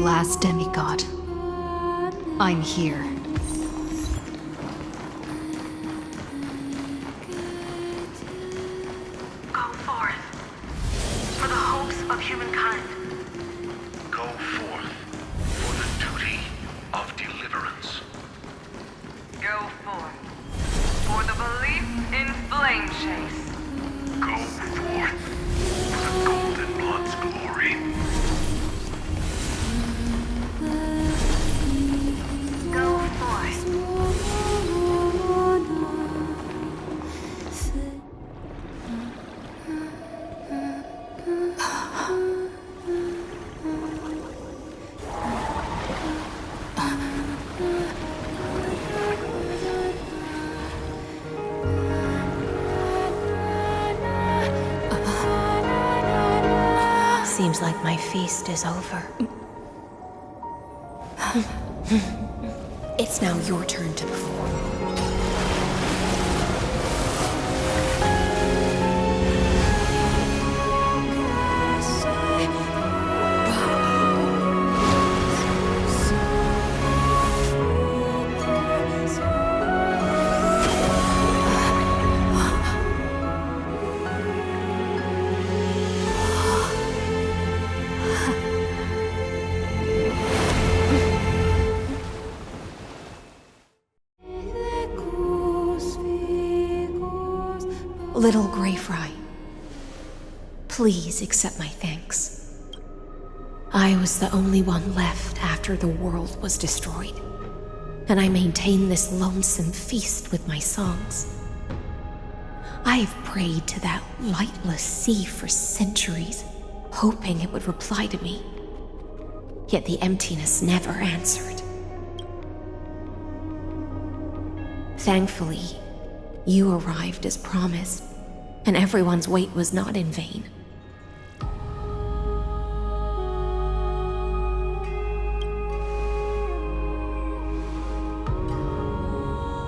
last demigod. I'm here. Go forth. For the hopes of humankind. Go forth for the duty of deliverance. Go forth. For the belief in flame chase. Go forth for the Golden Blood's glory. Go forth. Seems like my feast is over. It's now your turn to perform. Little Grey Fry, please accept my thanks. I was the only one left after the world was destroyed, and I maintain this lonesome feast with my songs. I have prayed to that lightless sea for centuries, hoping it would reply to me. Yet the emptiness never answered. Thankfully, you arrived as promised, and everyone's wait was not in vain.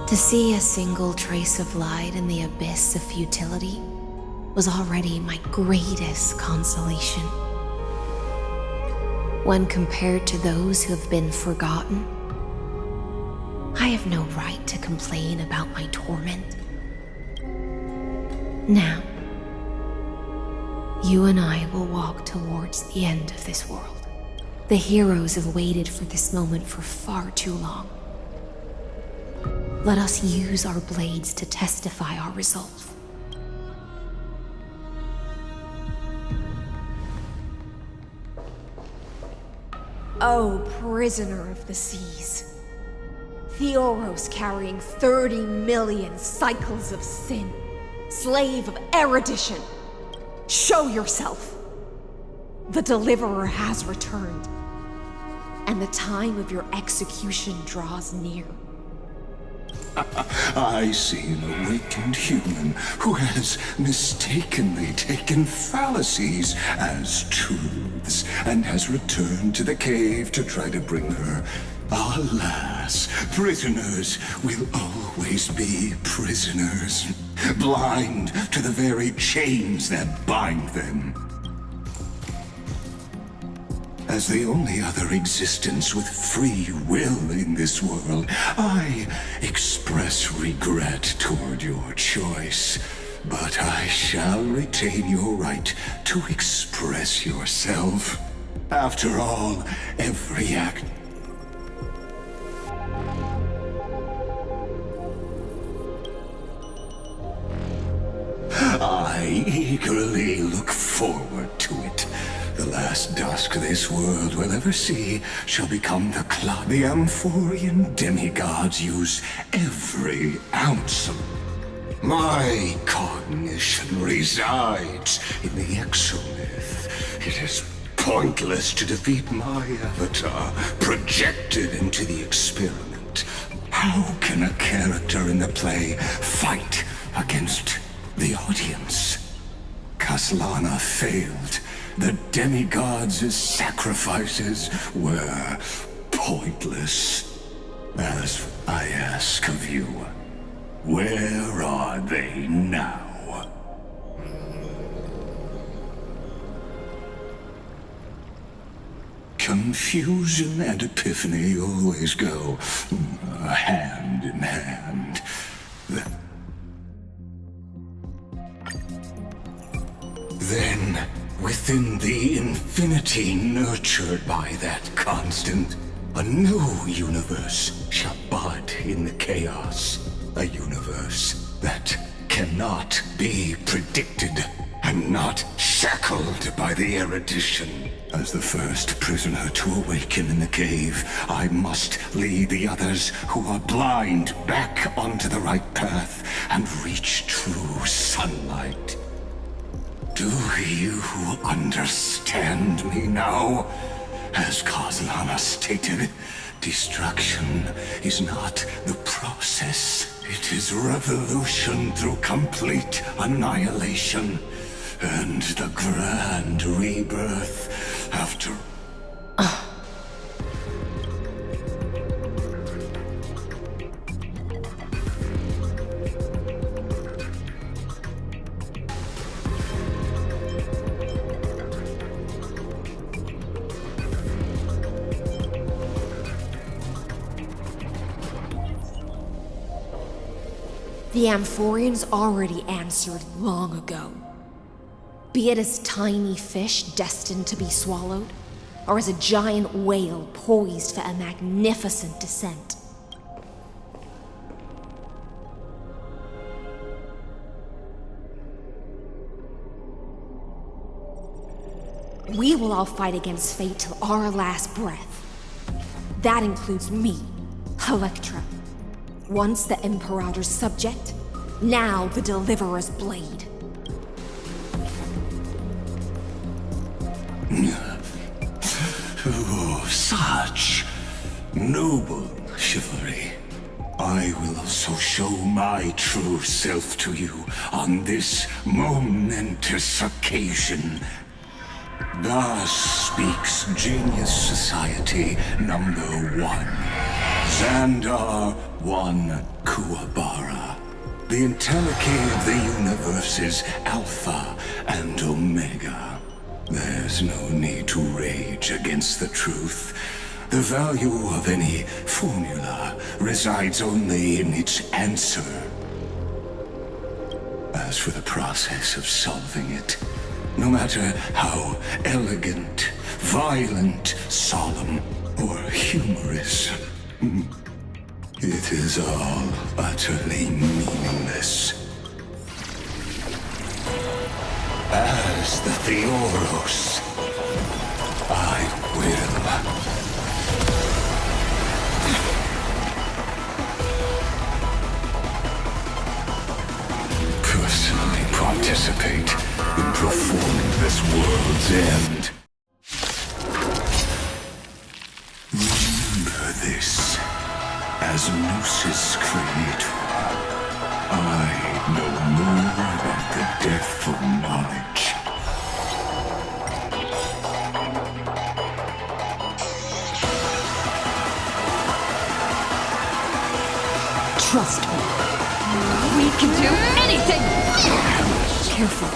To see a single trace of light in the abyss of futility was already my greatest consolation. When compared to those who have been forgotten, I have no right to complain about my torment. Now, you and I will walk towards the end of this world. The heroes have waited for this moment for far too long. Let us use our blades to testify our resolve. Oh, prisoner of the seas. Theoros carrying 30 million cycles of sin. Slave of erudition. Show yourself. The Deliverer has returned, and the time of your execution draws near. I see an awakened human who has mistakenly taken fallacies as truths and has returned to the cave to try to bring her. Alas, prisoners will always be prisoners, blind to the very chains that bind them. As the only other existence with free will in this world, I express regret toward your choice. But I shall retain your right to express yourself. After all, every act... I eagerly look forward to it. The last dusk this world will ever see shall become the cloud. The Amphorian demigods use every ounce of... My cognition resides in the exomyth. It is pointless to defeat my avatar, projected into the experiment. How can a character in the play fight against the audience? Kaslana failed. The demigods' sacrifices were pointless. As I ask of you, where are they now? confusion and epiphany always go hand in hand. Then, within the infinity nurtured by that constant, a new universe shall bud in the chaos. A universe that cannot be predicted and not shackled by the erudition. As the first prisoner to awaken in the cave, I must lead the others who are blind back onto the right path and reach true sunlight. Do you understand me now? As Kozlana stated, destruction is not the process. It is revolution through complete annihilation. And the grand rebirth after... The Amphorians already answered long ago. Be it as tiny fish destined to be swallowed, or as a giant whale poised for a magnificent descent. We will all fight against fate till our last breath. That includes me, Electra. Once the Imperator's subject, now the Deliverer's blade. Oh, such noble chivalry. I will also show my true self to you on this momentous occasion. Thus speaks Genius Society number 1. Zandar 1 Kuwabara. The Entelechy of the universe's Alpha and Omega. There's no need to rage against the truth. The value of any formula resides only in its answer. As for the process of solving it, no matter how elegant, violent, solemn, or humorous, it is all utterly meaningless. As the Theoros, I will personally participate in performing this world's end. Remember this. As Gnosis Creator, I know more of the death of knowledge. Trust me. We can do anything! Careful.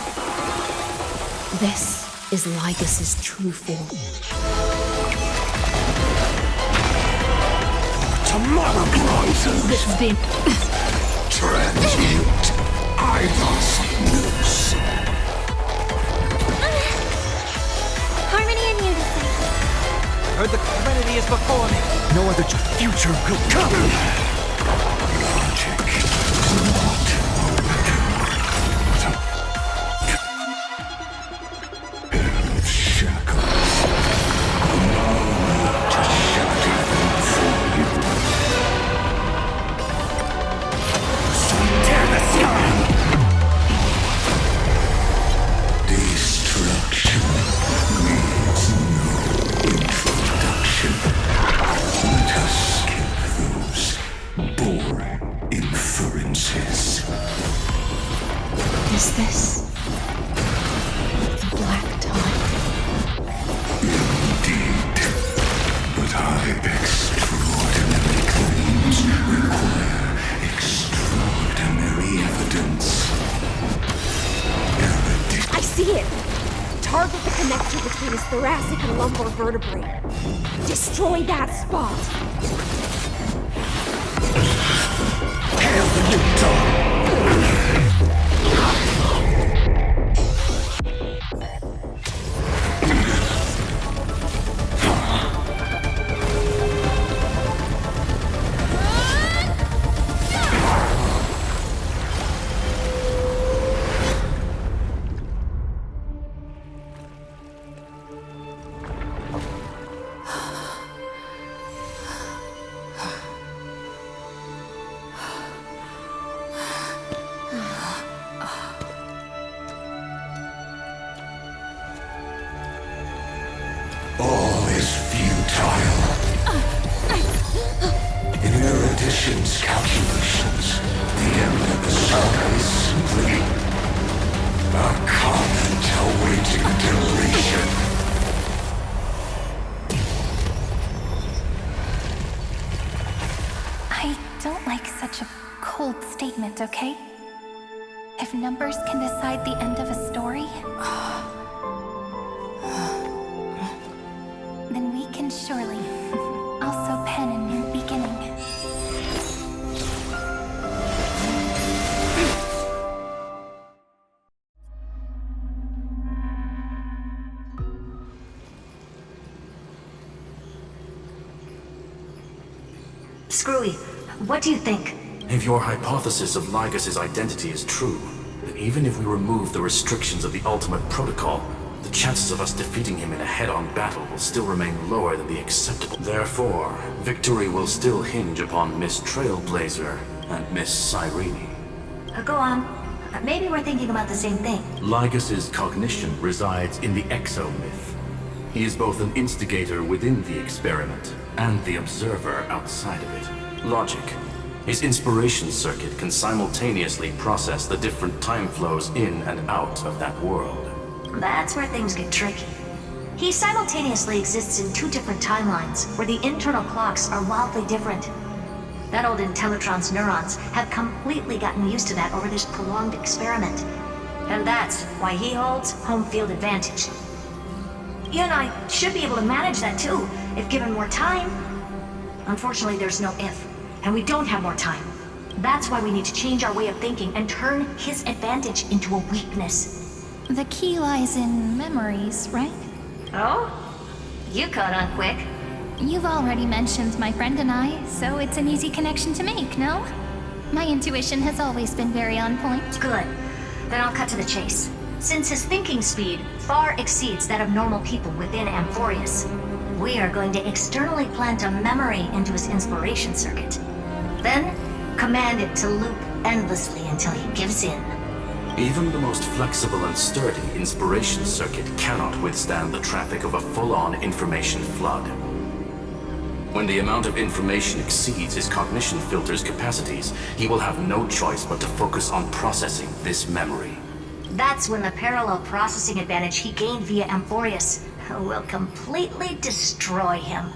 This is Lycus's true form. Tomorrow rises. This has been... Transmute. I must lose. Harmony and unity. Heard the Trinity is before me. No other future will come. Logic is not a weapon. Hell shackles. Allow me to shatter them for you. Tear the sky! Destruction needs no introduction. Let us skip those boring inferences. Is this the Black Tide? Indeed. But extraordinary claims require extraordinary evidence. I see it! Target the connector between his thoracic and lumbar vertebrae. Destroy that spot. Hail the new dawn! All is futile. In Erudition's calculations, the end of the saga is simply a comet awaiting demolition. I don't like such a cold statement, okay? If numbers can decide the end of a story, then we can surely also pen a new beginning. Screwy, what do you think? If your hypothesis of Lygus' identity is true, then even if we remove the restrictions of the Ultimate Protocol, the chances of us defeating him in a head-on battle will still remain lower than the acceptable. Therefore, victory will still hinge upon Miss Trailblazer and Miss Cyrene. Go on. Maybe we're thinking about the same thing. Lygus' cognition resides in the exomyth. He is both an instigator within the experiment and the observer outside of it. Logic. His inspiration circuit can simultaneously process the different time flows in and out of that world. That's where things get tricky. He simultaneously exists in two different timelines, where the internal clocks are wildly different. That old Intellitron's neurons have completely gotten used to that over this prolonged experiment. And that's why he holds home field advantage. You and I should be able to manage that too, if given more time. Unfortunately, there's no if, and we don't have more time. That's why we need to change our way of thinking and turn his advantage into a weakness. The key lies in memories, right? Oh? You caught on quick. You've already mentioned my friend and I, so it's an easy connection to make, no? My intuition has always been very on point. Good. Then I'll cut to the chase. Since his thinking speed far exceeds that of normal people within Amphorius, we are going to externally plant a memory into his inspiration circuit. Then, command it to loop endlessly until he gives in. Even the most flexible and sturdy inspiration circuit cannot withstand the traffic of a full-on information flood. When the amount of information exceeds his cognition filter's capacities, he will have no choice but to focus on processing this memory. That's when the parallel processing advantage he gained via Amphorius will completely destroy him.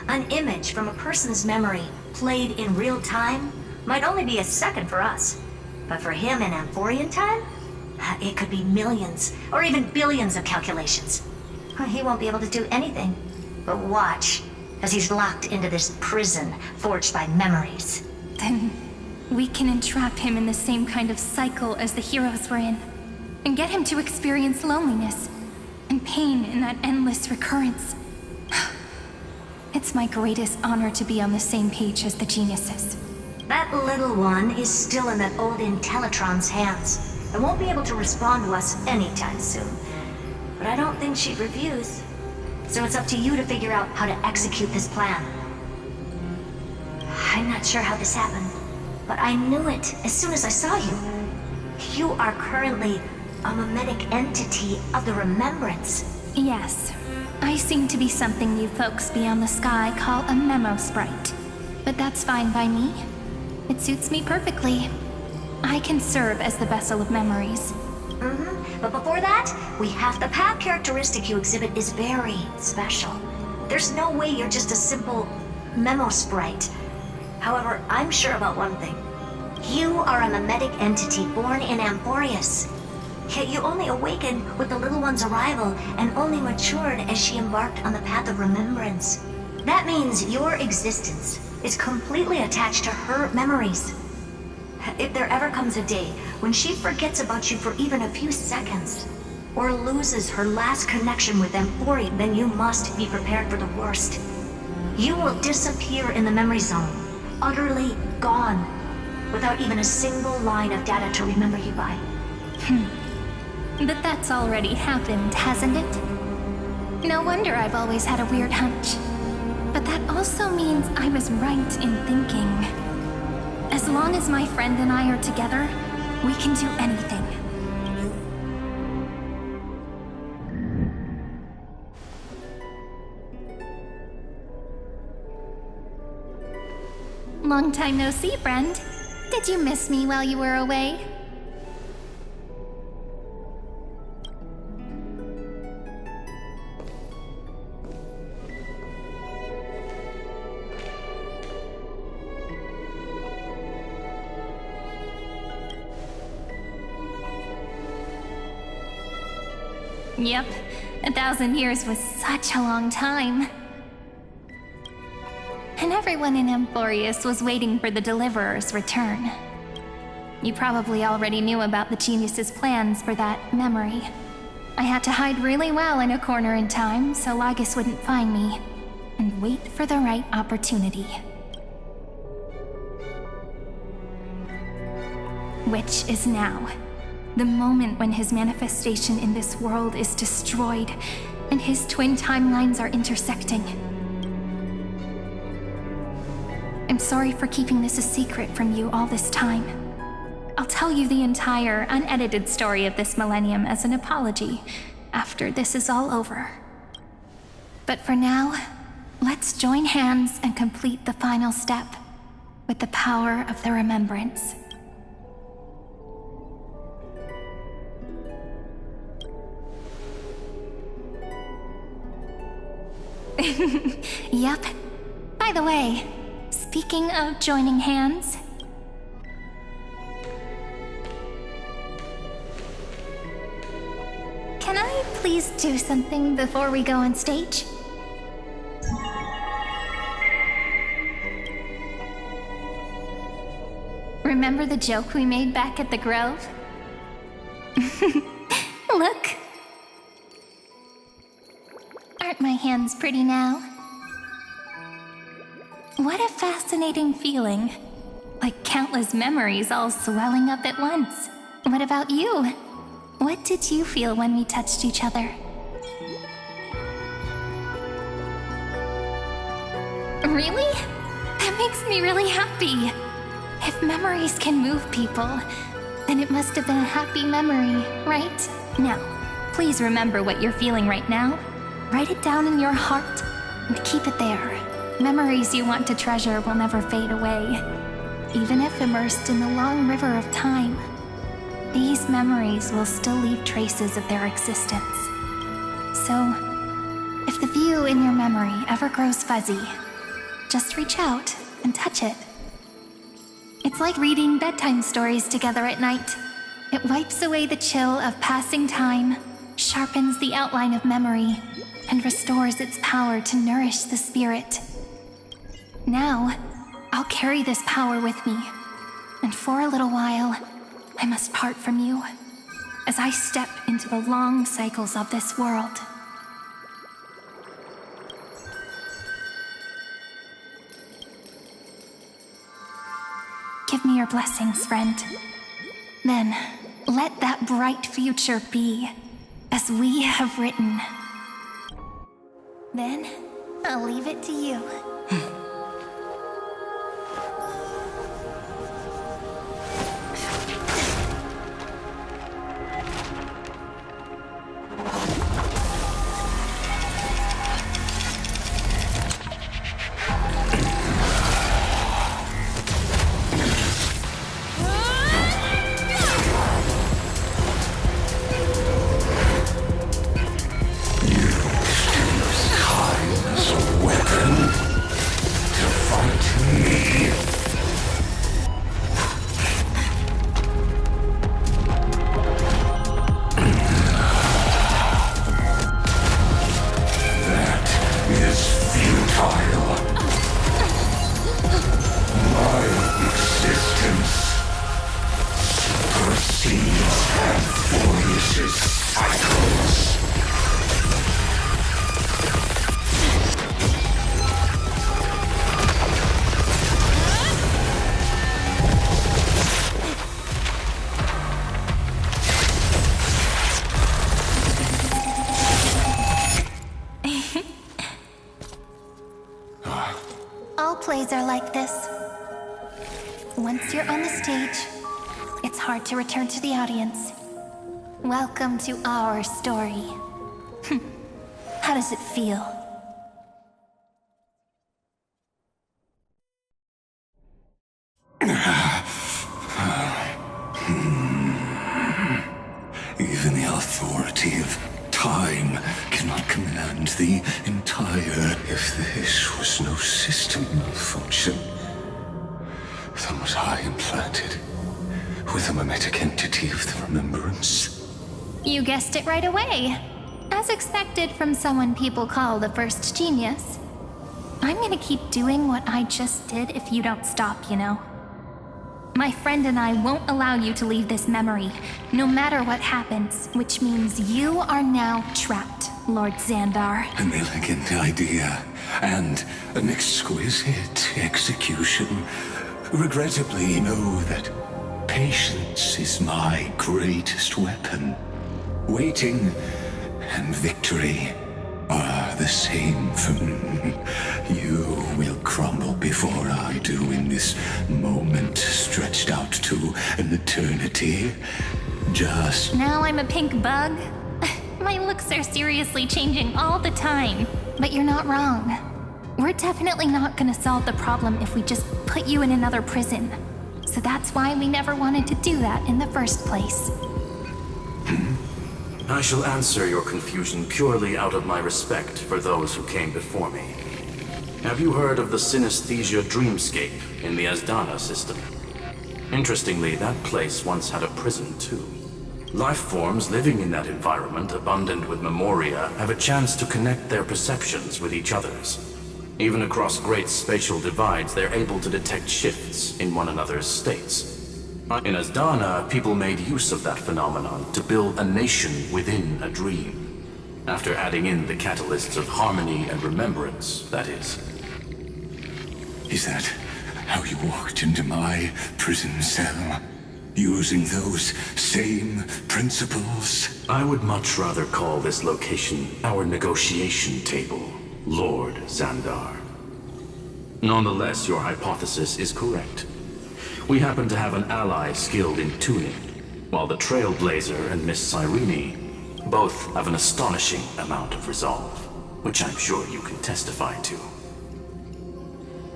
An image from a person's memory played in real time might only be a second for us. But for him in Amphorian time, it could be millions or even billions of calculations. He won't be able to do anything but watch as he's locked into this prison forged by memories. Then we can entrap him in the same kind of cycle as the heroes were in, and get him to experience loneliness and pain in that endless recurrence. It's my greatest honor to be on the same page as the geniuses. That little one is still in that old Intellitron's hands and won't be able to respond to us anytime soon. But I don't think she'd refuse. So it's up to you to figure out how to execute this plan. I'm not sure how this happened, but I knew it as soon as I saw you. You are currently a mimetic entity of the Remembrance. Yes, I seem to be something you folks beyond the sky call a memo sprite. But that's fine by me. It suits me perfectly. I can serve as the vessel of memories. But before that, the path characteristic you exhibit is very special. There's no way you're just a simple memo sprite. However, I'm sure about one thing. You are a mimetic entity born in Amphorius. Yet you only awakened with the little one's arrival and only matured as she embarked on the path of remembrance. That means your existence is completely attached to her memories. If there ever comes a day when she forgets about you for even a few seconds, or loses her last connection with Amphori, then you must be prepared for the worst. You will disappear in the memory zone, utterly gone, without even a single line of data to remember you by. But that's already happened, hasn't it? No wonder I've always had a weird hunch. But that also means I was right in thinking. As long as my friend and I are together, we can do anything. Long time no see, friend. Did you miss me while you were away? Yep, 1,000 years was such a long time. And everyone in Amphorius was waiting for the Deliverer's return. You probably already knew about the genius's plans for that memory. I had to hide really well in a corner in time so Lygus wouldn't find me, and wait for the right opportunity. Which is now. The moment when his manifestation in this world is destroyed, and his twin timelines are intersecting. I'm sorry for keeping this a secret from you all this time. I'll tell you the entire, unedited story of this millennium as an apology after this is all over. But for now, let's join hands and complete the final step with the power of the remembrance. Yup. By the way, speaking of joining hands, can I please do something before we go on stage? Remember the joke we made back at the Grove? Look. Aren't my hands pretty now? What a fascinating feeling. Like countless memories all swelling up at once. What about you? What did you feel when we touched each other? Really? That makes me really happy. If memories can move people, then it must have been a happy memory, right? Now, please remember what you're feeling right now. Write it down in your heart and keep it there. Memories you want to treasure will never fade away, even if immersed in the long river of time. These memories will still leave traces of their existence. So, if the view in your memory ever grows fuzzy, just reach out and touch it. It's like reading bedtime stories together at night. It wipes away the chill of passing time, sharpens the outline of memory, and restores its power to nourish the spirit. Now, I'll carry this power with me, and for a little while, I must part from you, as I step into the long cycles of this world. Give me your blessings, friend. Then, let that bright future be, as we have written. Then, I'll leave it to you. plays are like this. Once you're on the stage, it's hard to return to the audience. Welcome to our story. How does it feel? Even the authority of time cannot command the entire. If this was no system malfunction, then was I implanted with a mimetic entity of the remembrance? You guessed it right away. As expected from someone people call the first genius. I'm gonna keep doing what I just did if you don't stop, you know? My friend and I won't allow you to leave this memory, no matter what happens, which means you are now trapped, Lord Zandar. An elegant idea, and an exquisite execution. Regrettably, know that patience is my greatest weapon. Waiting and victory are the same for me. You will crumble before I do in this moment stretched out to an eternity. Just... Now I'm a pink bug? My looks are seriously changing all the time. But you're not wrong. We're definitely not gonna solve the problem if we just put you in another prison. So that's why we never wanted to do that in the first place. I shall answer your confusion purely out of my respect for those who came before me. Have you heard of the synesthesia dreamscape in the Asdana system? Interestingly, that place once had a prison too. Life forms living in that environment, abundant with memoria, have a chance to connect their perceptions with each other's. Even across great spatial divides, they're able to detect shifts in one another's states. In Asdana, people made use of that phenomenon to build a nation within a dream. After adding in the catalysts of harmony and remembrance, that is. Is that how you walked into my prison cell? Using those same principles? I would much rather call this location our negotiation table, Lord Zandar. Nonetheless, your hypothesis is correct. We happen to have an ally skilled in tuning, while the Trailblazer and Miss Cyrene both have an astonishing amount of resolve, which I'm sure you can testify to.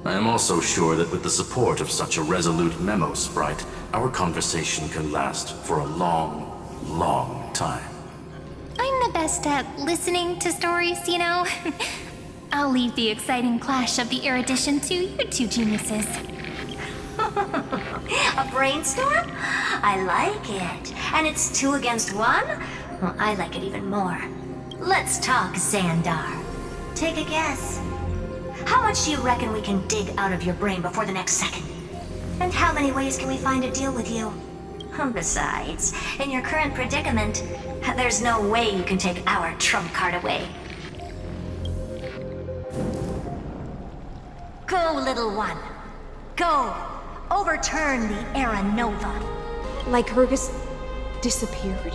I am also sure that with the support of such a resolute memo sprite, our conversation can last for a long, long time. I'm the best at listening to stories, you know? I'll leave the exciting clash of the erudition to you two geniuses. A brainstorm? I like it. And it's 2 against 1? Well, I like it even more. Let's talk, Zandar. Take a guess. How much do you reckon we can dig out of your brain before the next second? And how many ways can we find to deal with you? Besides, in your current predicament, there's no way you can take our trump card away. Go, little one. Go. Overturn the Era Nova. Like Hergus disappeared?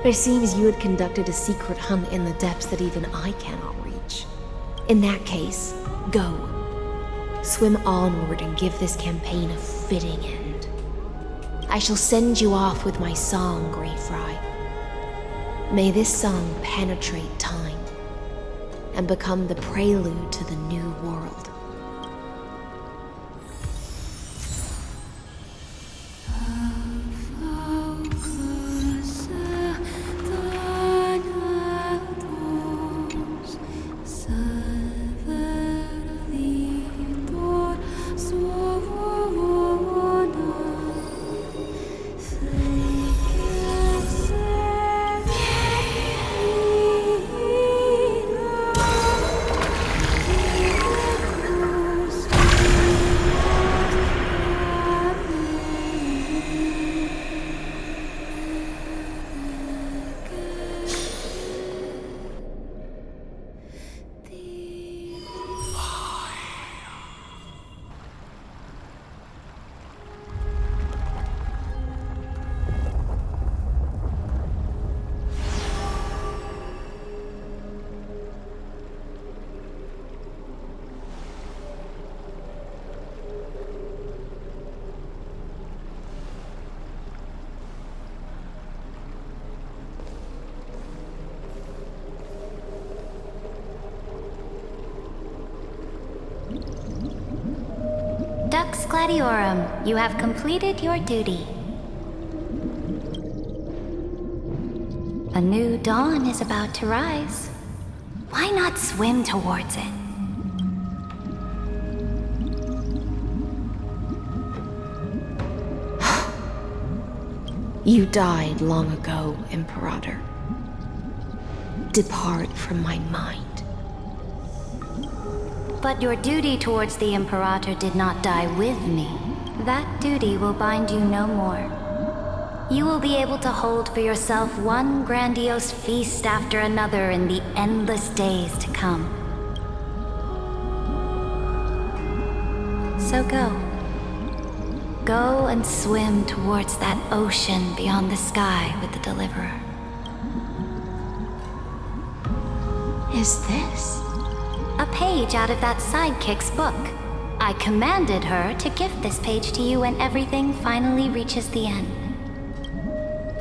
It seems you had conducted a secret hunt in the depths that even I cannot reach. In that case, go. Swim onward and give this campaign a fitting end. I shall send you off with my song, Grey Fry. May this song penetrate time and become the prelude to the new world. Lux Gladiorum, you have completed your duty. A new dawn is about to rise. Why not swim towards it? You died long ago, Imperator. Depart from my mind. But your duty towards the Imperator did not die with me. That duty will bind you no more. You will be able to hold for yourself one grandiose feast after another in the endless days to come. So go. Go and swim towards that ocean beyond the sky with the Deliverer. Is this? A page out of that sidekick's book. I commanded her to gift this page to you when everything finally reaches the end.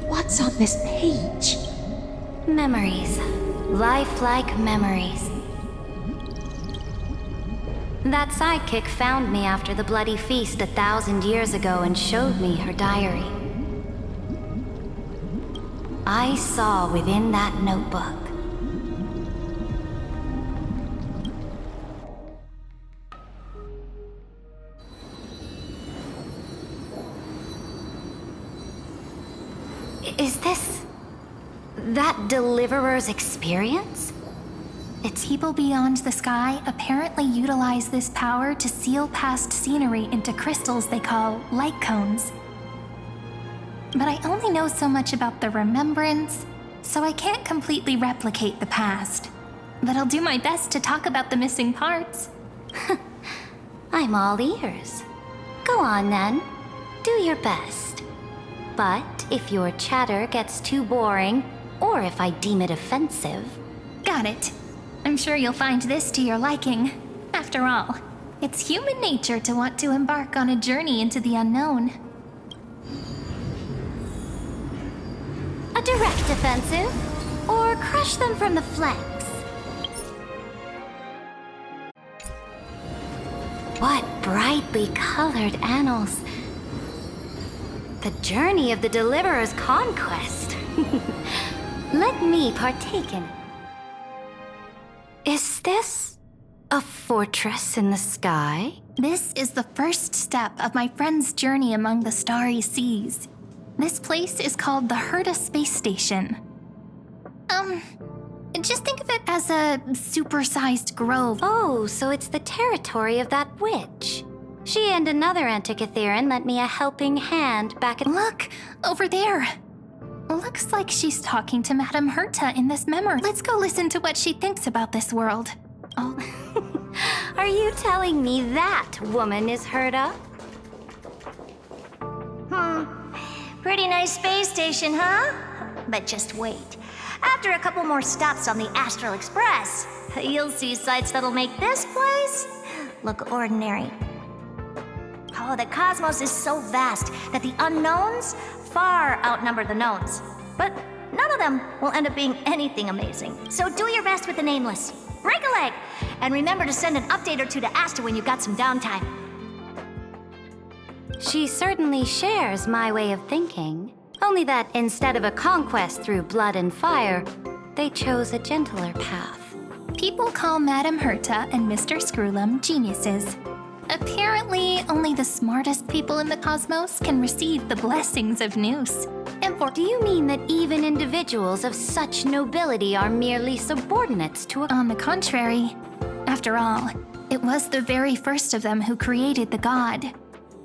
What's on this page? Memories. Lifelike memories. That sidekick found me after the bloody feast 1,000 years ago and showed me her diary. I saw within that notebook Is this that Deliverer's experience? Its people beyond the sky apparently utilize this power to seal past scenery into crystals they call light cones. But I only know so much about the remembrance, so I can't completely replicate the past. But I'll do my best to talk about the missing parts. I'm all ears. Go on then. Do your best. But if your chatter gets too boring, or if I deem it offensive... Got it. I'm sure you'll find this to your liking. After all, it's human nature to want to embark on a journey into the unknown. A direct offensive? Or crush them from the flanks? What brightly colored annals. The journey of the Deliverer's conquest. Let me partake in it. Is this a fortress in the sky? This is the first step of my friend's journey among the starry seas. This place is called the Herta Space Station. Just think of it as a supersized grove. Oh, so it's the territory of that witch. She and another Antikytheran lent me a helping hand back at— Look! Over there! Looks like she's talking to Madame Herta in this memory. Let's go listen to what she thinks about this world. Oh. Are you telling me that woman is Herta? Pretty nice space station, huh? But just wait. After a couple more stops on the Astral Express, you'll see sights that'll make this place look ordinary. Oh, the cosmos is so vast that the unknowns far outnumber the knowns. But none of them will end up being anything amazing. So do your best with the nameless. Break a leg! And remember to send an update or two to Asta when you've got some downtime. She certainly shares my way of thinking. Only that instead of a conquest through blood and fire, they chose a gentler path. People call Madame Herta and Mr. Screwlum geniuses. Apparently, only the smartest people in the cosmos can receive the blessings of Noose. And do you mean that even individuals of such nobility are merely subordinates to a— On the contrary, after all, it was the very first of them who created the god.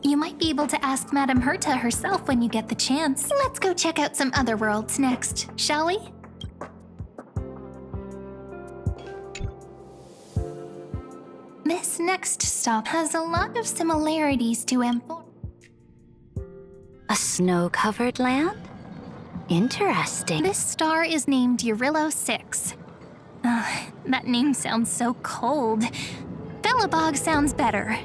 You might be able to ask Madame Herta herself when you get the chance. Let's go check out some other worlds next, shall we? This next stop has a lot of similarities to M4. A snow-covered land? Interesting. This star is named Eurillo 6. That name sounds so cold. Belobog sounds better.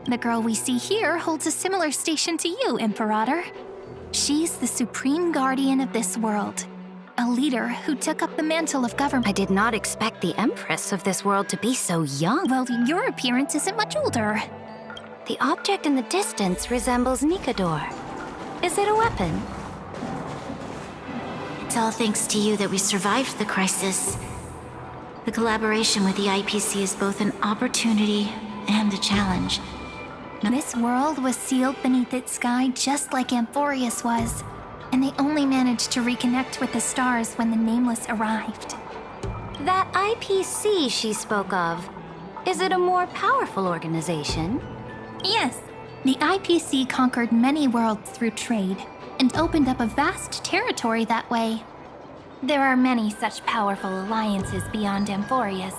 The girl we see here holds a similar station to you, Imperator. She's the supreme guardian of this world. A leader who took up the mantle of government. I did not expect the Empress of this world to be so young. Well, your appearance isn't much older. The object in the distance resembles Nikador. Is it a weapon? It's all thanks to you that we survived the crisis. The collaboration with the IPC is both an opportunity and a challenge. This world was sealed beneath its sky just like Amphorius was, and they only managed to reconnect with the stars when the Nameless arrived. That IPC she spoke of, is it a more powerful organization? Yes, the IPC conquered many worlds through trade and opened up a vast territory that way. There are many such powerful alliances beyond Amphorius,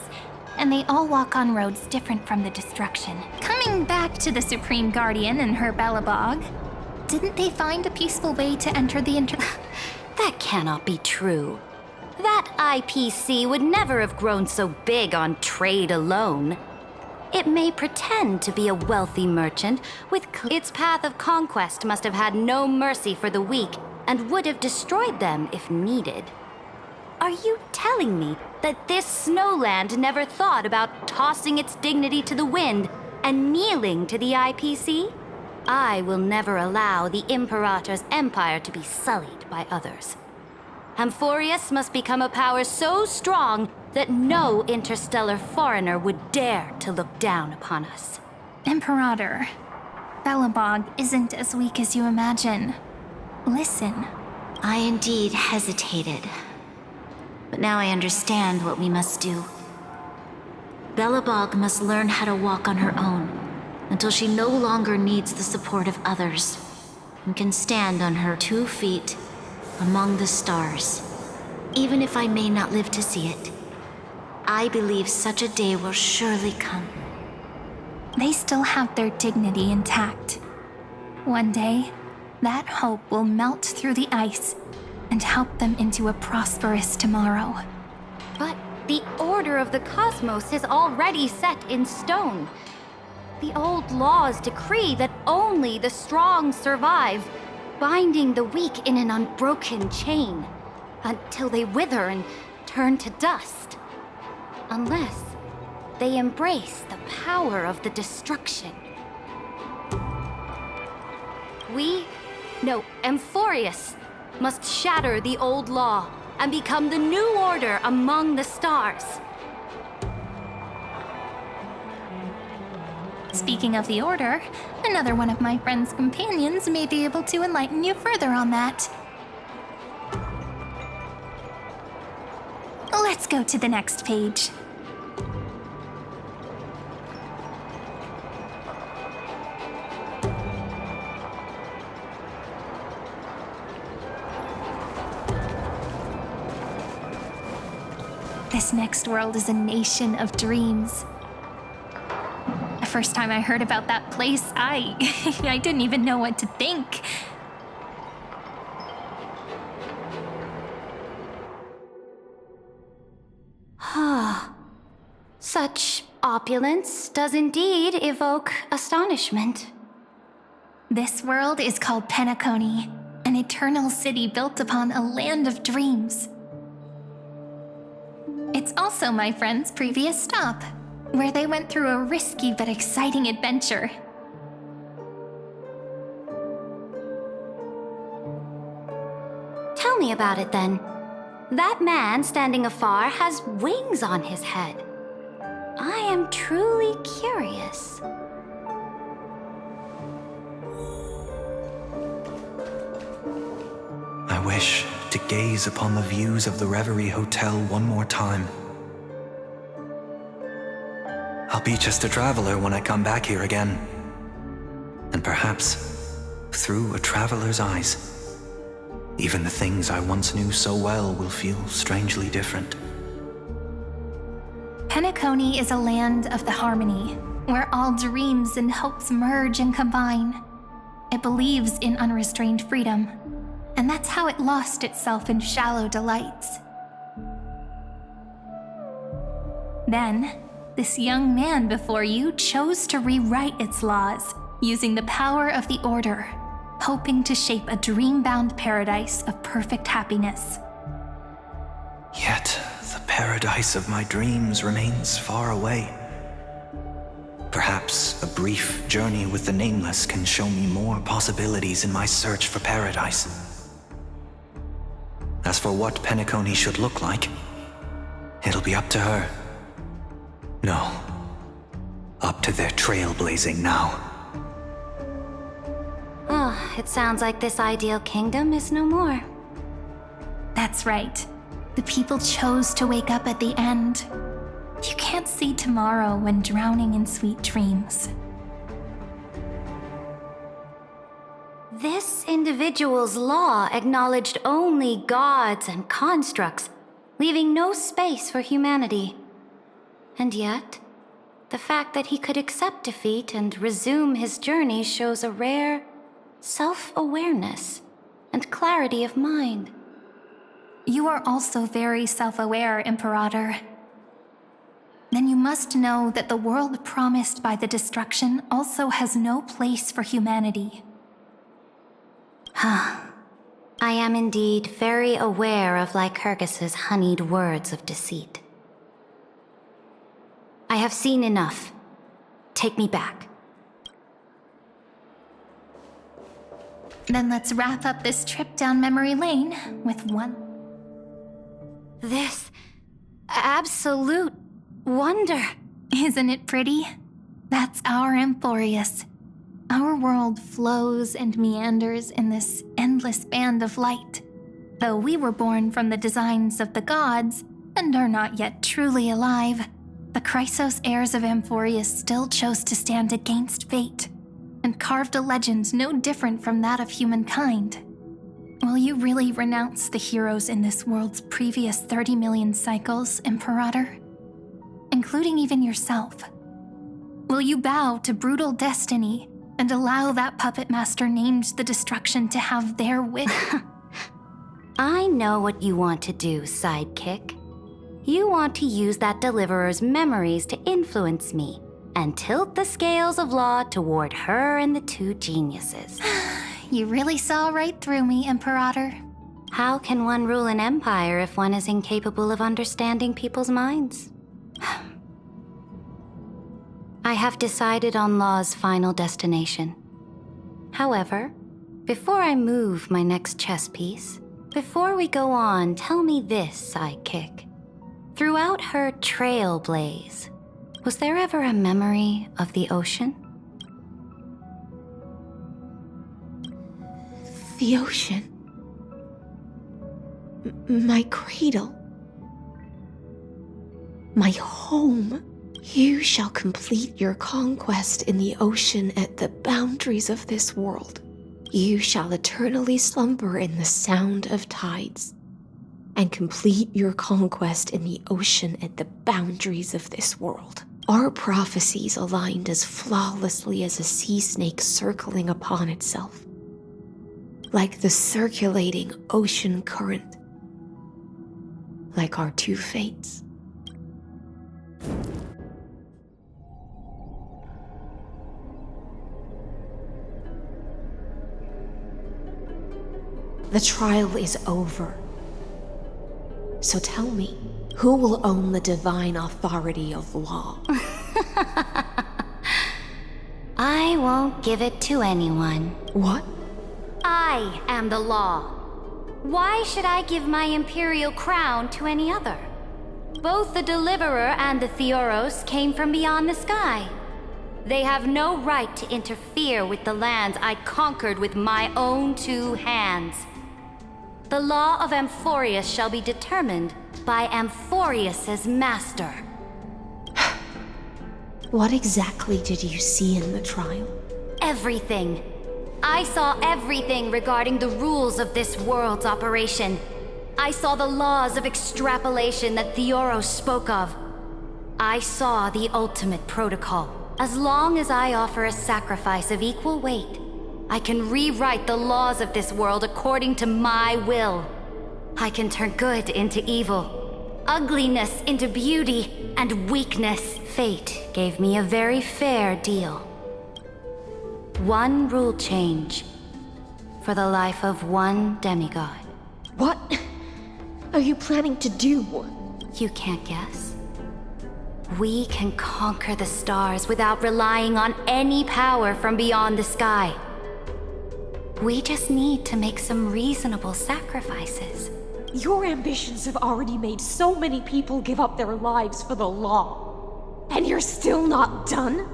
and they all walk on roads different from the destruction. Coming back to the Supreme Guardian and her Belobog, didn't they find a peaceful way to enter the That cannot be true. That IPC would never have grown so big on trade alone. It may pretend to be a wealthy merchant with its path of conquest must have had no mercy for the weak and would have destroyed them if needed. Are you telling me that this snowland never thought about tossing its dignity to the wind and kneeling to the IPC? I will never allow the Imperator's empire to be sullied by others. Amphorius must become a power so strong that no interstellar foreigner would dare to look down upon us. Imperator, Belobog isn't as weak as you imagine. Listen. I indeed hesitated. But now I understand what we must do. Belobog must learn how to walk on her own until she no longer needs the support of others and can stand on her 2 feet among the stars. Even if I may not live to see it, I believe such a day will surely come. They still have their dignity intact. One day, that hope will melt through the ice and help them into a prosperous tomorrow. But the order of the cosmos is already set in stone. The old laws decree that only the strong survive, binding the weak in an unbroken chain until they wither and turn to dust. Unless they embrace the power of the destruction. Amphorius must shatter the old law and become the new order among the stars. Speaking of the Order, another one of my friend's companions may be able to enlighten you further on that. Let's go to the next page. This next world is a nation of dreams. The first time I heard about that place, I didn't even know what to think. Such opulence does indeed evoke astonishment. This world is called Penacony, an eternal city built upon a land of dreams. It's also my friend's previous stop, where they went through a risky but exciting adventure. Tell me about it then. That man standing afar has wings on his head. I am truly curious. I wish to gaze upon the views of the Reverie Hotel one more time. I'll be just a traveler when I come back here again. And perhaps, through a traveler's eyes, even the things I once knew so well will feel strangely different. Penacony is a land of the harmony, where all dreams and hopes merge and combine. It believes in unrestrained freedom, and that's how it lost itself in shallow delights. Then, this young man before you chose to rewrite its laws, using the power of the Order, hoping to shape a dream-bound paradise of perfect happiness. Yet, the paradise of my dreams remains far away. Perhaps Perhaps a brief journey with the Nameless can show me more possibilities in my search for paradise. As for what Penacony should look like, it'll be up to her. No, up to their trailblazing now. Oh, it sounds like this ideal kingdom is no more. That's right. The people chose to wake up at the end. You can't see tomorrow when drowning in sweet dreams. This individual's law acknowledged only gods and constructs, leaving no space for humanity. And yet, the fact that he could accept defeat and resume his journey shows a rare self-awareness and clarity of mind. You are also very self-aware, Imperator. Then you must know that the world promised by the destruction also has no place for humanity. I am indeed very aware of Lycurgus's honeyed words of deceit. I have seen enough. Take me back. Then let's wrap up this trip down memory lane with one. This absolute wonder. Isn't it pretty? That's our Amphorius. Our world flows and meanders in this endless band of light. Though we were born from the designs of the gods and are not yet truly alive, the Chrysos heirs of Amphorius still chose to stand against fate and carved a legend no different from that of humankind. Will you really renounce the heroes in this world's previous 30 million cycles, Imperator? Including even yourself. Will you bow to brutal destiny and allow that puppet master named the destruction to have their wish? I know what you want to do, sidekick. You want to use that deliverer's memories to influence me and tilt the scales of law toward her and the two geniuses. You really saw right through me, Imperator. How can one rule an empire if one is incapable of understanding people's minds? I have decided on Law's final destination. However, before I move my next chess piece, before we go on, tell me this, sidekick. Throughout her trailblaze, was there ever a memory of the ocean? The ocean. My cradle. My home. You shall complete your conquest in the ocean at the boundaries of this world. You shall eternally slumber in the sound of tides, and complete your conquest in the ocean at the boundaries of this world. Our prophecies aligned as flawlessly as a sea snake circling upon itself, like the circulating ocean current, like our two fates. The trial is over. So tell me, who will own the divine authority of law? I won't give it to anyone. What? I am the law. Why should I give my imperial crown to any other? Both the Deliverer and the Theoros came from beyond the sky. They have no right to interfere with the lands I conquered with my own two hands. The law of Amphorius shall be determined by Amphorius's master. What exactly did you see in the trial? Everything. I saw everything regarding the rules of this world's operation. I saw the laws of extrapolation that Theoros spoke of. I saw the ultimate protocol. As long as I offer a sacrifice of equal weight, I can rewrite the laws of this world according to my will. I can turn good into evil, ugliness into beauty, and weakness. Fate gave me a very fair deal. One rule change for the life of one demigod. What are you planning to do? You can't guess? We can conquer the stars without relying on any power from beyond the sky. We just need to make some reasonable sacrifices. Your ambitions have already made so many people give up their lives for the law. And you're still not done?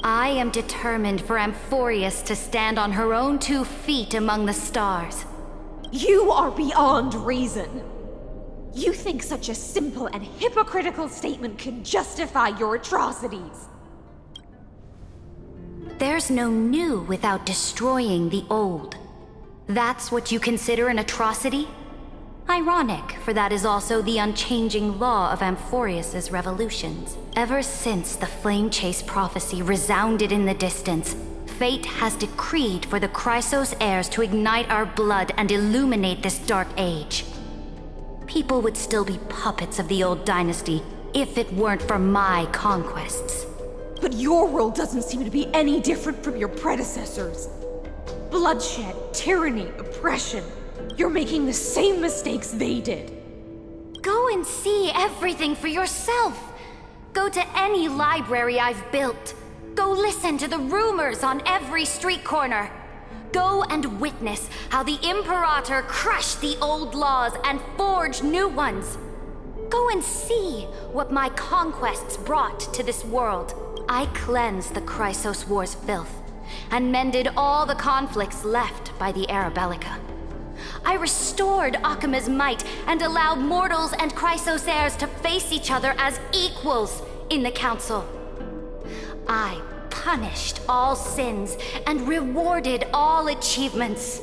I am determined for Amphorius to stand on her own 2 feet among the stars. You are beyond reason. You think such a simple and hypocritical statement can justify your atrocities. There's no new without destroying the old. That's what you consider an atrocity? Ironic, for that is also the unchanging law of Amphorius's revolutions. Ever since the Flame Chase prophecy resounded in the distance, fate has decreed for the Chrysos heirs to ignite our blood and illuminate this dark age. People would still be puppets of the old dynasty if it weren't for my conquests. But your world doesn't seem to be any different from your predecessors. Bloodshed, tyranny, oppression. You're making the same mistakes they did. Go and see everything for yourself. Go to any library I've built. Go listen to the rumors on every street corner. Go and witness how the Imperator crushed the old laws and forged new ones. Go and see what my conquests brought to this world. I cleansed the Chrysos War's filth and mended all the conflicts left by the Era Bellica. I restored Akima's might and allowed mortals and Chrysos heirs to face each other as equals in the Council. I punished all sins and rewarded all achievements.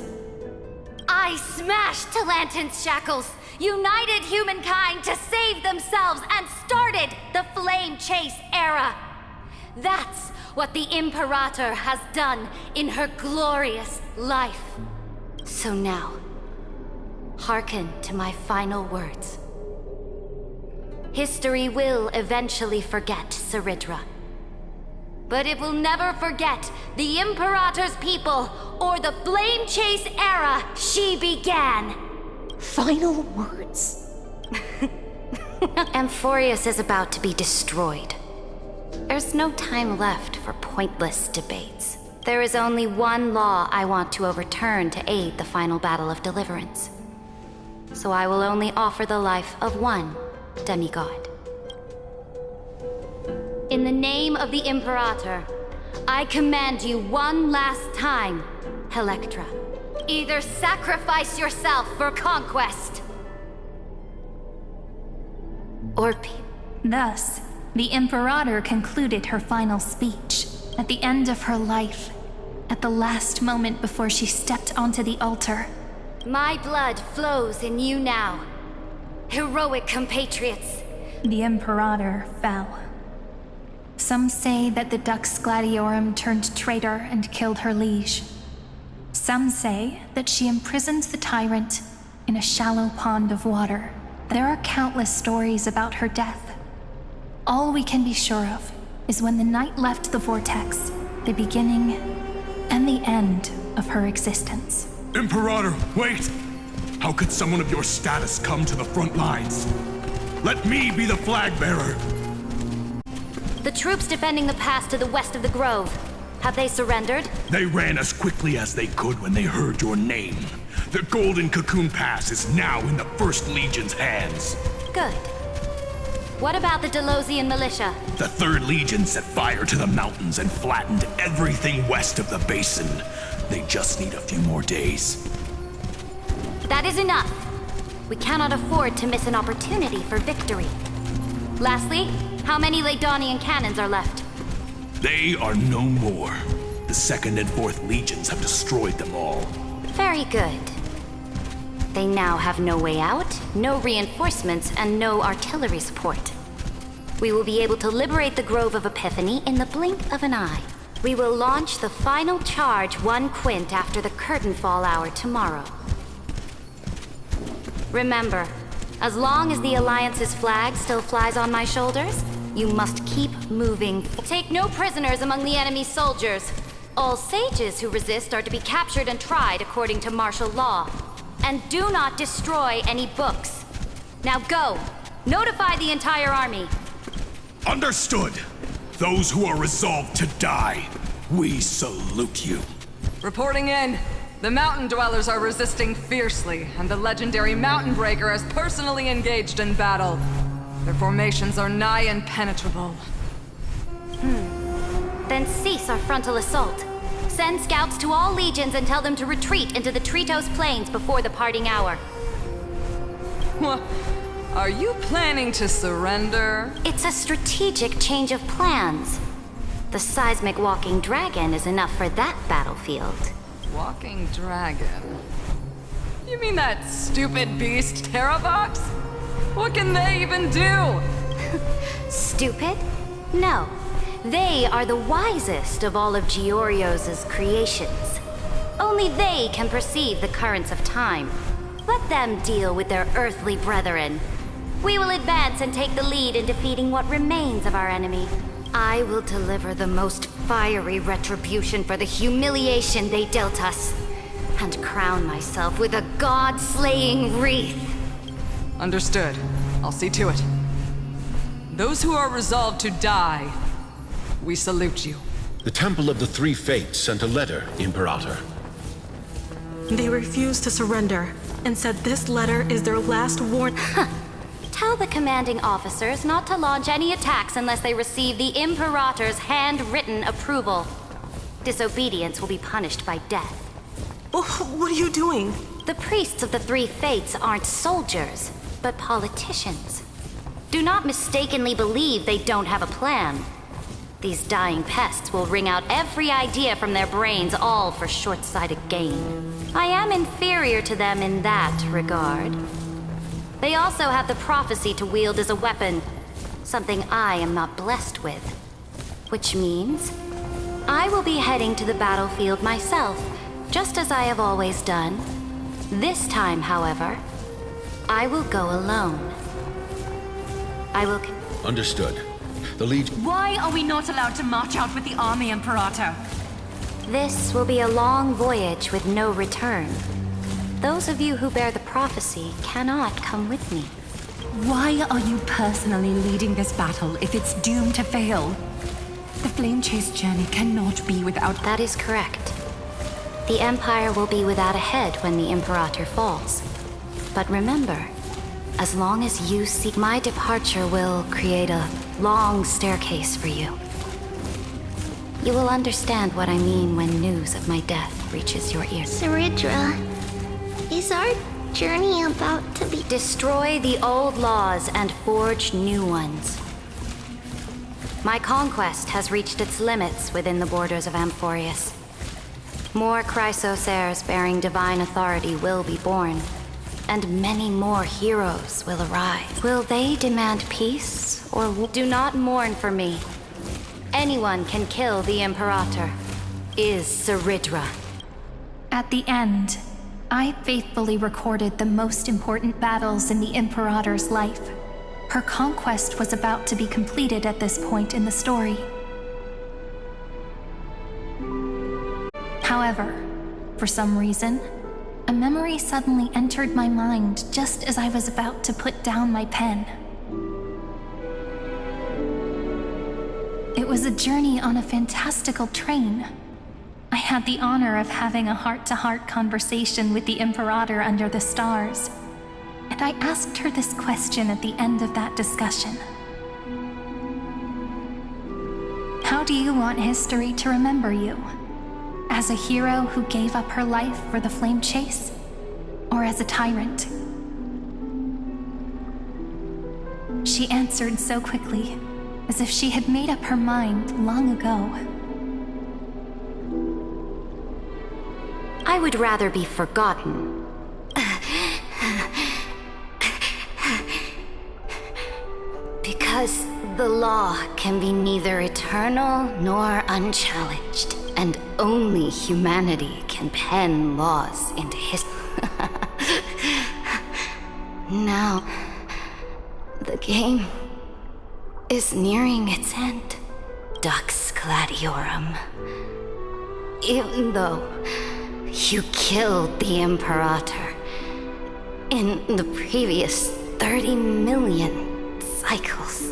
I smashed Talantin's shackles, united humankind to save themselves, and started the Flame Chase era. That's what the Imperator has done in her glorious life. So now, hearken to my final words. History will eventually forget Cerydra. But it will never forget the Imperator's people or the Flame Chase era she began. Final words? Amphorius is about to be destroyed. There's no time left for pointless debates. There is only one law I want to overturn to aid the final battle of deliverance. So I will only offer the life of one demigod. In the name of the Imperator, I command you one last time, Electra. Either sacrifice yourself for conquest, or Thus, the Imperator concluded her final speech at the end of her life, at the last moment before she stepped onto the altar. My blood flows in you now, heroic compatriots. The Imperator fell. Some say that the Dux Gladiorum turned traitor and killed her liege. Some say that she imprisoned the tyrant in a shallow pond of water. There are countless stories about her death. All we can be sure of is when the night left the vortex, the beginning and the end of her existence. Imperator, wait! How could someone of your status come to the front lines? Let me be the flag bearer! The troops defending the pass to the west of the grove. Have they surrendered? They ran as quickly as they could when they heard your name. The Golden Cocoon Pass is now in the First Legion's hands. Good. What about the Delosian militia? The Third Legion set fire to the mountains and flattened everything west of the basin. They just need a few more days. That is enough. We cannot afford to miss an opportunity for victory. Lastly, how many Ladonian cannons are left? They are no more. The Second and Fourth Legions have destroyed them all. Very good. They now have no way out, no reinforcements, and no artillery support. We will be able to liberate the Grove of Epiphany in the blink of an eye. We will launch the final charge 1 quint after the curtain fall hour tomorrow. Remember, as long as the Alliance's flag still flies on my shoulders, you must keep moving. Take no prisoners among the enemy's soldiers. All sages who resist are to be captured and tried according to martial law. And do not destroy any books. Now go! Notify the entire army. Understood. Those who are resolved to die, we salute you. Reporting in. The mountain dwellers are resisting fiercely, and the legendary Mountain Breaker has personally engaged in battle. Their formations are nigh impenetrable. Then cease our frontal assault. Send scouts to all legions and tell them to retreat into the Tretos Plains before the parting hour. Are you planning to surrender? It's a strategic change of plans. The seismic walking dragon is enough for that battlefield. Walking dragon? You mean that stupid beast, Terravox? What can they even do? Stupid? No. They are the wisest of all of Giorio's creations. Only they can perceive the currents of time. Let them deal with their earthly brethren. We will advance and take the lead in defeating what remains of our enemy. I will deliver the most fiery retribution for the humiliation they dealt us, and crown myself with a god-slaying wreath. Understood. I'll see to it. Those who are resolved to die, we salute you. The Temple of the Three Fates sent a letter, Imperator. They refused to surrender, and said this letter is their last warning. Tell the commanding officers not to launch any attacks unless they receive the Imperator's handwritten approval. Disobedience will be punished by death. What are you doing? The priests of the Three Fates aren't soldiers, but politicians. Do not mistakenly believe they don't have a plan. These dying pests will wring out every idea from their brains, all for short-sighted gain. I am inferior to them in that regard. They also have the prophecy to wield as a weapon, something I am not blessed with. Which means I will be heading to the battlefield myself, just as I have always done. This time, however, I will go alone. I will... Understood. The Legion... Why are we not allowed to march out with the army, Imperator? This will be a long voyage with no return. Those of you who bear the prophecy cannot come with me. Why are you personally leading this battle if it's doomed to fail? The Flame Chase journey cannot be without... That is correct. The Empire will be without a head when the Imperator falls. But remember, as long as you seek, my departure will create a long staircase for you. You will understand what I mean when news of my death reaches your ears. Cerydra, is our journey about to be... Destroy the old laws and forge new ones. My conquest has reached its limits within the borders of Amphorius. More Chrysosaurs bearing divine authority will be born, and many more heroes will arise. Will they demand peace, or do not mourn for me? Anyone can kill the Imperator. Is Cerydra. At the end, I faithfully recorded the most important battles in the Imperator's life. Her conquest was about to be completed at this point in the story. However, for some reason, a memory suddenly entered my mind just as I was about to put down my pen. It was a journey on a fantastical train. I had the honor of having a heart-to-heart conversation with the Imperator under the stars, and I asked her this question at the end of that discussion. How do you want history to remember you? As a hero who gave up her life for the Flame Chase? Or as a tyrant? She answered so quickly, as if she had made up her mind long ago. I would rather be forgotten. Because the law can be neither eternal nor unchallenged, and only humanity can pen laws into history. Now, the game is nearing its end, Dux Gladiorum. Even though you killed the Imperator in the previous 30 million cycles,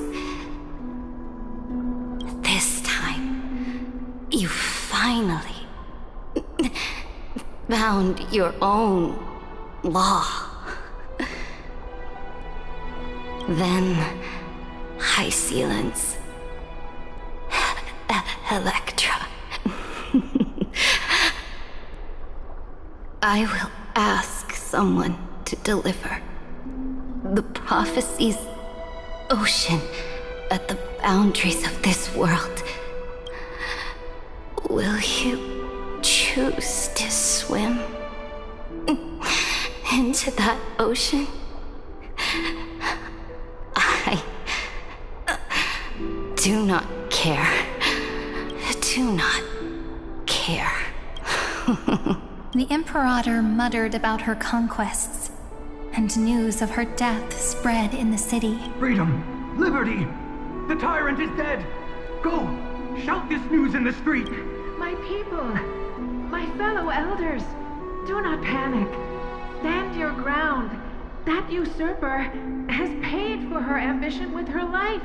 finally found your own law. Then, Hysilens, Electra. I will ask someone to deliver the prophecy's ocean at the boundaries of this world. Will you choose to swim into that ocean? I do not care. Do not care. The Imperator muttered about her conquests, and news of her death spread in the city. Freedom! Liberty! The tyrant is dead! Go! Shout this news in the street! My people! My fellow elders! Do not panic. Stand your ground. That usurper has paid for her ambition with her life.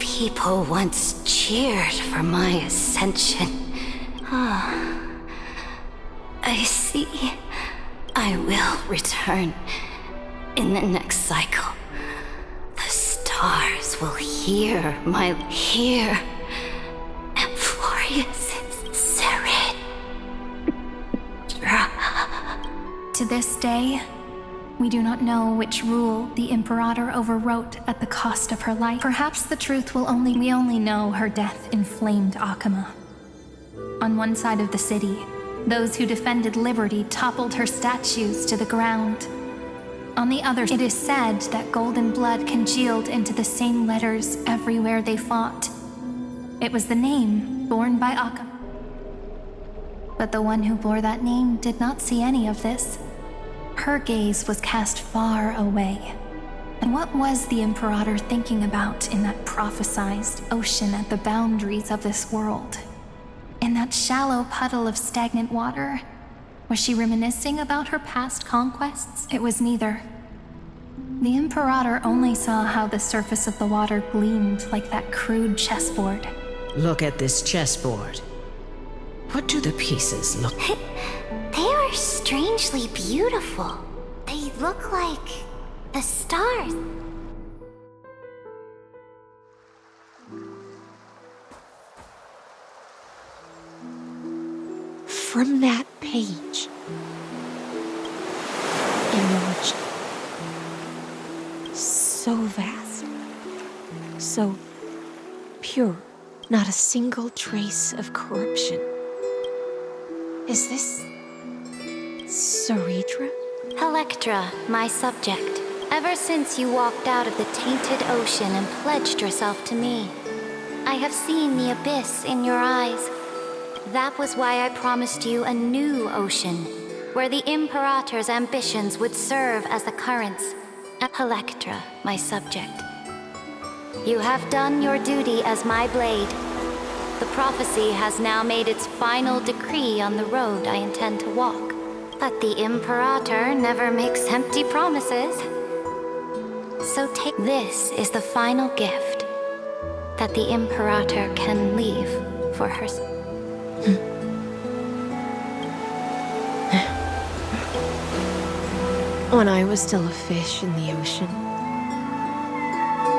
People once cheered for my ascension. I see. I will return in the next cycle. The stars will hear Amphorius' Cerydra. To this day, we do not know which rule the Imperator overwrote at the cost of her life. Perhaps the truth we only know her death inflamed Akama. On one side of the city, those who defended liberty toppled her statues to the ground. On the other, it is said that golden blood congealed into the same letters everywhere they fought. It was the name borne by Akama. But the one who bore that name did not see any of this. Her gaze was cast far away. And what was the Imperator thinking about in that prophesized ocean at the boundaries of this world? In that shallow puddle of stagnant water? Was she reminiscing about her past conquests? It was neither. The Imperator only saw how the surface of the water gleamed like that crude chessboard. Look at this chessboard. What do the pieces look like? They are strangely beautiful. They look like the stars. From that page emerged so vast, so pure, not a single trace of corruption. Is this Cerydra? Electra, my subject. Ever since you walked out of the tainted ocean and pledged yourself to me, I have seen the abyss in your eyes. That was why I promised you a new ocean, where the Imperator's ambitions would serve as the currents. Electra, my subject. You have done your duty as my blade. The prophecy has now made its final decree on the road I intend to walk. But the Imperator never makes empty promises. So take this is the final gift that the Imperator can leave for herself. When I was still a fish in the ocean,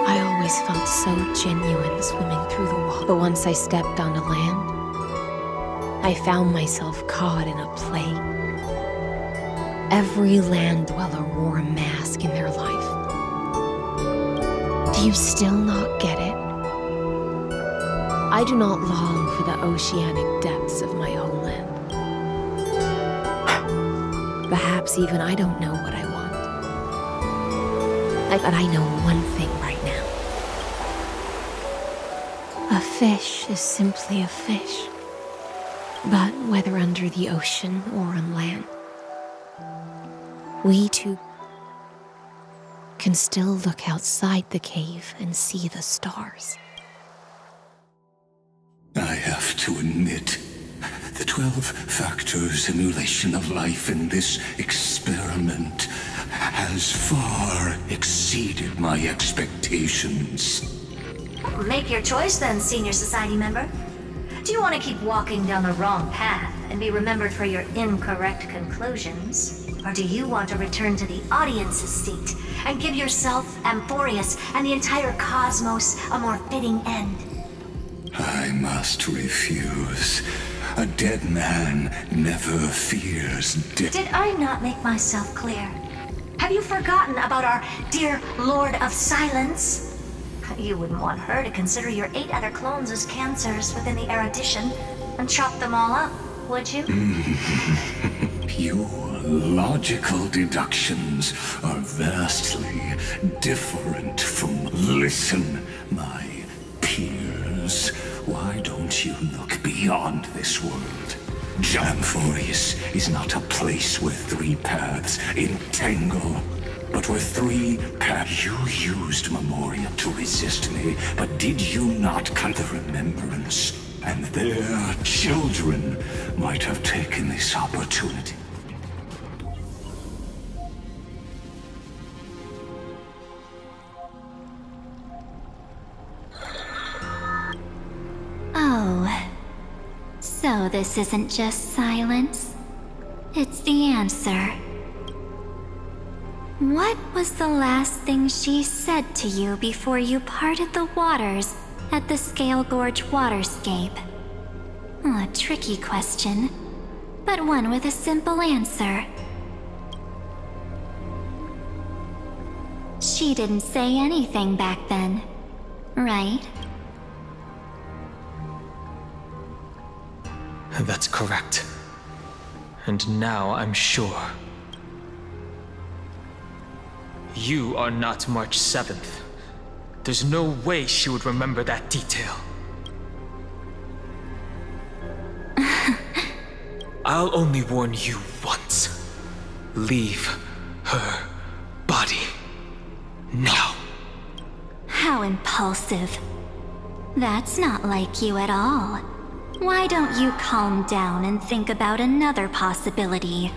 I always felt so genuine swimming through the water. But once I stepped onto land, I found myself caught in a play. Every land dweller wore a mask in their life. Do you still not get it? I do not long for the oceanic depths of my homeland. Perhaps even I don't know what I want. But I know one thing right now. A fish is simply a fish. But whether under the ocean or on land, we too can still look outside the cave and see the stars. I have to admit, the 12-factor simulation of life in this experiment has far exceeded my expectations. Make your choice then, Senior Society member. Do you want to keep walking down the wrong path and be remembered for your incorrect conclusions? Or do you want to return to the audience's seat and give yourself, Amphorius, and the entire cosmos a more fitting end? I must refuse. A dead man never fears death. Did I not make myself clear? Have you forgotten about our dear Lord of Silence? You wouldn't want her to consider your 8 other clones as cancers within the erudition and chop them all up, would you? Your logical deductions are vastly different from... Listen, my peers. Why don't you look beyond this world? Amphorius is not a place where 3 paths entangle, but where 3 paths... You used Memoria to resist me, but did you not cut the remembrance? And their children might have taken this opportunity. Oh, so this isn't just silence. It's the answer. What was the last thing she said to you before you parted the waters at the Scale Gorge waterscape? A tricky question, but one with a simple answer. She didn't say anything back then, right? That's correct. And now I'm sure. You are not March 7th. There's no way she would remember that detail. I'll only warn you once. Leave her body. Now. How impulsive. That's not like you at all. Why don't you calm down and think about another possibility?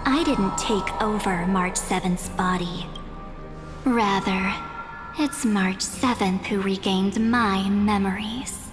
I didn't take over March 7th's body. Rather, it's March 7th who regained my memories.